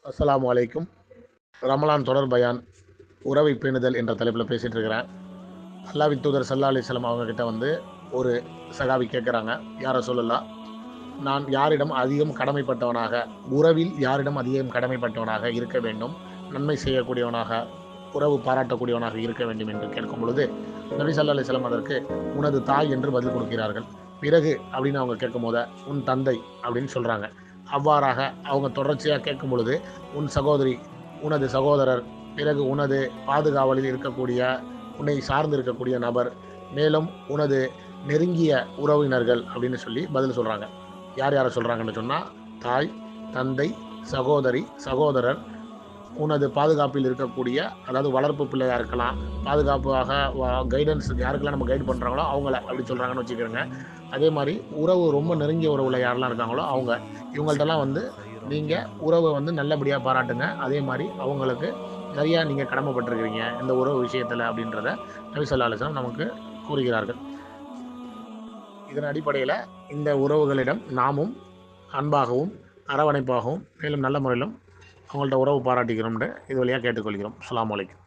அஸ்ஸலாமு அலைக்கும். ரமலான் தொடர் பயான் உறவை பேணுதல் என்ற தலைப்பில் பேசிகிட்டு இருக்கிறேன். அல்லாஹ்வின் தூதர் ஸல்லல்லாஹு அலைஹி வஸல்லம் அவங்கக்கிட்ட ஒரு சகாபி கேட்குறாங்க, யா ரசூலல்லாஹ், நான் யாரிடம் அதிகம் கடமைப்பட்டவனாக, உறவில் யாரிடம் அதிகம் கடமைப்பட்டவனாக இருக்க வேண்டும், நன்மை செய்யக்கூடியவனாக, உறவு பாராட்டக்கூடியவனாக இருக்க வேண்டும் என்று கேட்கும் பொழுது நபி ஸல்லல்லாஹு அலைஹி வஸல்லம் அதற்கு உனது தாய் என்று பதில் கொடுக்கிறார்கள். பிறகு அப்படின்னு அவங்க கேட்கும் போது உன் தந்தை அப்படின்னு சொல்கிறாங்க. அவ்வாறாக அவங்க தொடர்ச்சியாக கேட்கும் பொழுது உன் சகோதரி, உனது சகோதரர், பிறகு உனது பாதுகாவலில் இருக்கக்கூடிய, உன்னை சார்ந்து இருக்கக்கூடிய நபர், மேலும் உனது நெருங்கிய உறவினர்கள் அப்படின்னு சொல்லி பதில் சொல்கிறாங்க. யார் யாரை சொல்கிறாங்கன்னு சொன்னால், தாய், தந்தை, சகோதரி, சகோதரர், உனது பாதுகாப்பில் இருக்கக்கூடிய, அதாவது வளர்ப்பு பிள்ளையாக இருக்கலாம், பாதுகாப்பாக கைடன்ஸ் யாருக்கெல்லாம் நம்ம கைட் பண்ணுறாங்களோ அவங்கள அப்படி சொல்கிறாங்கன்னு வச்சுக்கிறோங்க. அதே மாதிரி உறவு ரொம்ப நெருங்கிய உறவில் யாரெல்லாம் இருக்காங்களோ அவங்க, இவங்கள்ட்டலாம் நீங்கள் உறவை நல்லபடியாக பாராட்டுங்க. அதே மாதிரி அவங்களுக்கு நிறையா நீங்கள் கடமைப்பட்டிருக்கிறீங்க இந்த உறவு விஷயத்தில் அப்படின்றத நபி ஸல்லல்லாஹு அலைஹி வஸல்லம் நமக்கு கூறுகிறார்கள். இதன் அடிப்படையில் இந்த உறவுகளிடம் நாமும் அன்பாகவும் அரவணைப்பாகவும் மேலும் நல்ல முறையிலும் அவங்கள்ட்ட உறவு பாராட்டிக்கிறோம்னு இது வழியாக கேட்டுக்கொள்கிறோம். அஸ்ஸலாமு அலைக்கும்.